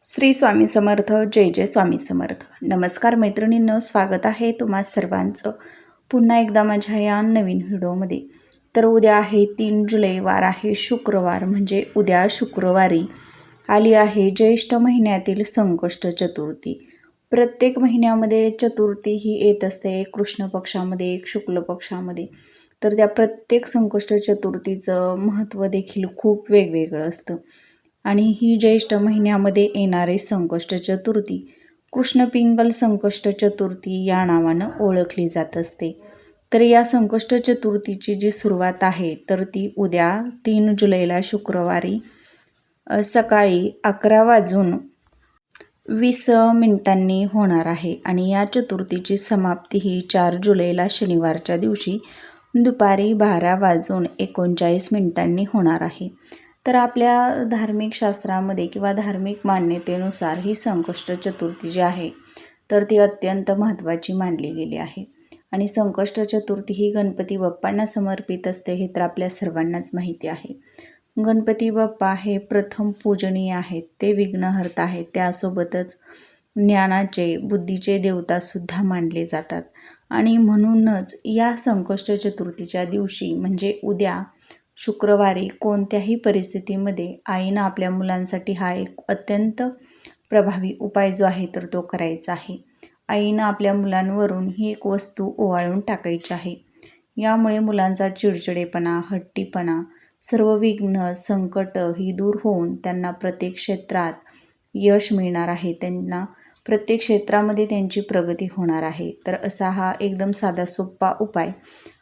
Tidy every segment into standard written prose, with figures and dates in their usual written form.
श्री स्वामी समर्थ. जय जय स्वामी समर्थ. नमस्कार मैत्रिणींनो, स्वागत आहे तुम्हा सर्वांचं पुन्हा एकदा माझ्या या नवीन व्हिडिओमध्ये. तर उद्या आहे 3 जुलै, वार आहे शुक्रवार. म्हणजे उद्या शुक्रवारी आली आहे ज्येष्ठ महिन्यातील संकष्ट चतुर्थी. प्रत्येक महिन्यामध्ये चतुर्थी ही येत असते, एक कृष्ण पक्षामध्ये एक शुक्ल पक्षामध्ये. तर त्या प्रत्येक संकष्ट चतुर्थीचं महत्त्व देखील खूप वेगवेगळं असतं. आणि ही ज्येष्ठ महिन्यामध्ये येणारी संकष्ट चतुर्थी कृष्ण पिंगल संकष्ट चतुर्थी या नावानं ओळखली जात असते. तर या संकष्ट चतुर्थीची जी सुरुवात आहे तर ती उद्या 3 जुलैला शुक्रवारी सकाळी 11:20 होणार आहे. आणि या चतुर्थीची समाप्ती ही 4 जुलैला शनिवारच्या दिवशी दुपारी 12:39 होणार आहे. तर आपल्या धार्मिक शास्त्रामध्ये किंवा धार्मिक मान्यतेनुसार ही संकष्ट चतुर्थी जी आहे तर ती अत्यंत महत्त्वाची मानली गेली आहे. आणि संकष्ट चतुर्थी ही गणपती बाप्पांना समर्पित असते, हे तर आपल्या सर्वांनाच माहिती आहे. गणपती बाप्पा हे प्रथम पूजनीय आहेत, ते विघ्नहर्ता आहेत, त्यासोबतच ज्ञानाचे बुद्धीचे देवतासुद्धा मानले जातात. आणि म्हणूनच या संकष्ट चतुर्थीच्या दिवशी म्हणजे उद्या शुक्रवारी कोणत्याही परिस्थितीमध्ये आईनं आपल्या मुलांसाठी हा एक अत्यंत प्रभावी उपाय जो आहे तर तो करायचा आहे. आईनं आपल्या मुलांवरून ही एक वस्तू ओवाळून टाकायची आहे. यामुळे मुलांचा चिडचिडेपणा, हट्टीपणा, सर्व विघ्न, संकट ही दूर होऊन त्यांना प्रत्येक क्षेत्रात यश मिळणार आहे. त्यांना प्रत्येक क्षेत्रामध्ये त्यांची प्रगती होणार आहे. तर असा हा एकदम साधा सोपा उपाय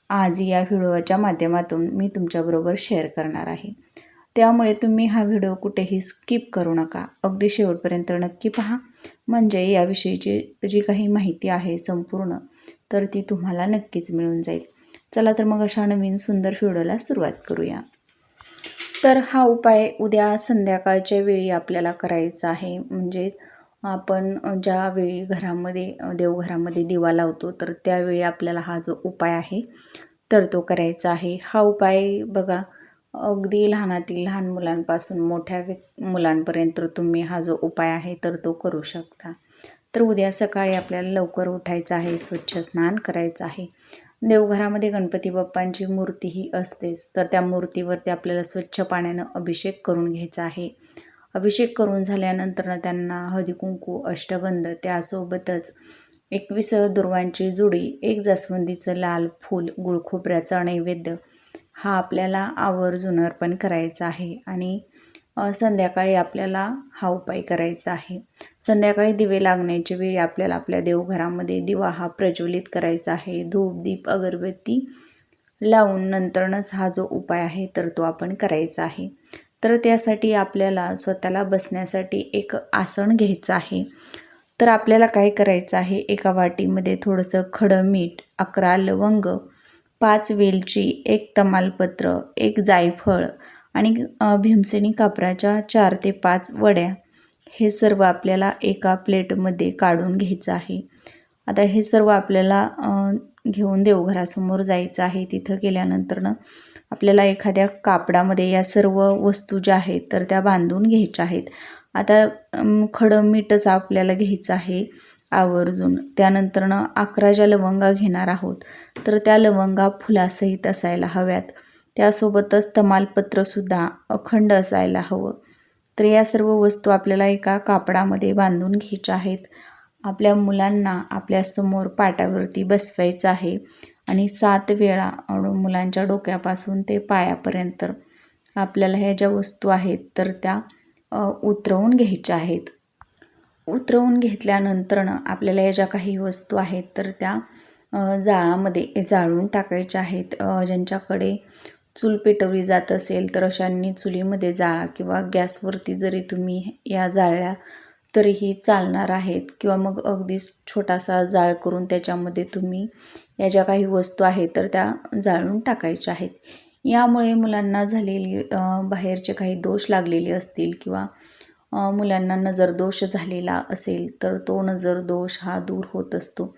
आज या व्हिडिओच्या माध्यमातून मी तुमच्याबरोबर शेअर करणार आहे. त्यामुळे तुम्ही हा व्हिडिओ कुठेही स्किप करू नका, अगदी शेवटपर्यंत नक्की पहा. म्हणजे याविषयीची जी काही माहिती आहे संपूर्ण तर ती तुम्हाला नक्कीच मिळून जाईल. चला तर मग अशा नवीन सुंदर व्हिडिओला सुरुवात करूया. तर हा उपाय उद्या संध्याकाळच्या वेळी आपल्याला करायचा आहे. म्हणजे आपण ज्यावेळी देवघरामध्ये दिवा लावतो तर त्यावेळी आपल्याला हा जो उपाय आहे तर तो करायचा आहे. हा उपाय बघा, अगदी लहानातील लहान मुलांपासून मोठ्या मुलांपर्यंत तुम्ही हा जो उपाय आहे तर तो करू शकता. तर उद्या सकाळी आपल्याला लवकर उठायचं आहे, स्वच्छ स्नान करायचं आहे. देवघरामध्ये गणपती बाप्पांची मूर्ती ही असतेच, तर त्या मूर्तीवरती आपल्याला स्वच्छ पाण्यानं अभिषेक करून घ्यायचा आहे. अभिषेक करून झाल्यानंतर त्यांना हळदी कुंकू, अष्टगंध, त्यासोबतच 21 दुर्वांची जुडी, एक जास्वंदीचं लाल फूल, गुळखोबऱ्याचा नैवेद्य हा आपल्याला आवर्जून अर्पण करायचा आहे. आणि संध्याकाळी आपल्याला हा उपाय करायचा आहे. संध्याकाळी दिवे लागण्याच्या वेळी आपल्याला आपल्या देवघरामध्ये दिवा हा प्रज्वलित करायचा आहे. धूप, दीप, अगरबत्ती लावून नंतरच हा जो उपाय आहे तर तो आपण करायचा आहे. तर त्यासाठी आपल्याला स्वतःला बसण्यासाठी एक आसन घ्यायचं आहे. तर आपल्याला काय करायचं आहे, एका वाटीमध्ये थोडंसं खडं मीठ, 11 लवंग, 5 वेलची, 1 तमालपत्र, 1 जायफळ आणि भीमसेनी कापराच्या 4 ते 5 वड्या, हे सर्व आपल्याला एका प्लेटमध्ये काढून घ्यायचं आहे. आता हे सर्व आपल्याला घेऊन देवघरासमोर जायचं आहे. तिथं गेल्यानंतरनं आपल्याला एखाद्या कापडामध्ये या सर्व वस्तू ज्या आहेत तर त्या बांधून घ्यायच्या आहेत. आता खडं मीठच आपल्याला घ्यायचं आहे आवर्जून. त्यानंतरनं 11 ज्या लवंगा घेणार आहोत तर त्या लवंगा फुलासहित असायला हव्यात. त्यासोबतच तमालपत्रसुद्धा अखंड असायला हवं. तर या सर्व वस्तू आपल्याला एका कापडामध्ये बांधून घ्यायच्या आहेत. आपल्या मुलांना आपल्यासमोर पाटावरती बसवायचं आहे आणि 7 वेळा मुलांच्या डोक्यापासून ते पायापर्यंत आपल्याला ह्या ज्या वस्तू आहेत तर त्या उतरवून घ्यायच्या आहेत. उतरवून घेतल्यानंतरनं आपल्याला या ज्या काही वस्तू आहेत तर त्या जाळामध्ये जाळून टाकायच्या आहेत. ज्यांच्याकडे चूल पेटवली जात असेल तर अशांनी चुलीमध्ये जाळा, किंवा गॅसवरती जरी तुम्ही या जाळल्या तरीही चालणार आहेत. किंवा मग अगदी छोटासा जाळ करून त्याच्यामध्ये तुम्ही या ज्या काही वस्तू आहेत तर त्या जाळून टाकायच्या आहेत. यामुळे मुलांना झालेली बाहेरचे काही दोष लागलेले असतील किंवा मुलांना नजरदोष झालेला असेल तर तो नजरदोष हा दूर होत असतो.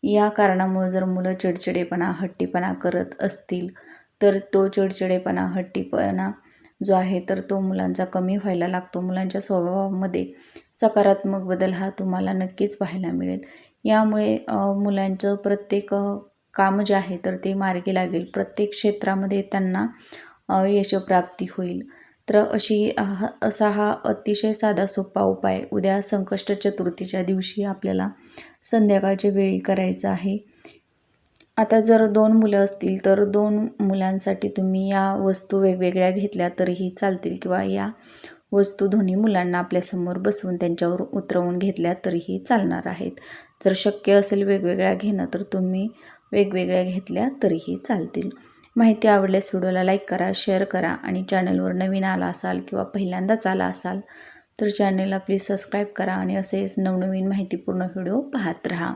या कारणामुळे जर मुलं चिडचिडेपणा, हट्टीपणा करत असतील तर तो चिडचिडेपणा, हट्टीपणा जो आहे तर तो मुलांचा कमी व्हायला लागतो. मुलांच्या स्वभावामध्ये सकारात्मक बदल हा तुम्हाला नक्कीच पाहायला मिळेल. यामुळे मुलांचं प्रत्येक काम जे आहे तर ते मार्गी लागेल. प्रत्येक क्षेत्रामध्ये त्यांना यशप्राप्ती होईल. तर असा हा अतिशय साधा सोपा उपाय उद्या संकष्ट चतुर्थीच्या दिवशी आपल्याला संध्याकाळच्या वेळी करायचा आहे. आता जर 2 मुलं असतील तर 2 मुलांसाठी तुम्ही या वस्तू वेगवेगळ्या घेतल्या तरीही चालतील किंवा या वस्तू दोन्ही मुलांना आपल्यासमोर बसवून त्यांच्यावर उतरवून घेतल्या तरीही चालणार आहेत. जर शक्य असेल वेगवेगळ्या घेणं तर तुम्ही वेगवेगळ्या घेतल्या तरीही चालतील. माहिती आवडल्यास व्हिडिओला लाईक करा, शेअर करा आणि चॅनलवर नवीन आला असाल किंवा पहिल्यांदाच आला असाल तर चॅनलला प्लीज सबस्क्राईब करा आणि असेच नवनवीन माहितीपूर्ण व्हिडिओ पाहत राहा.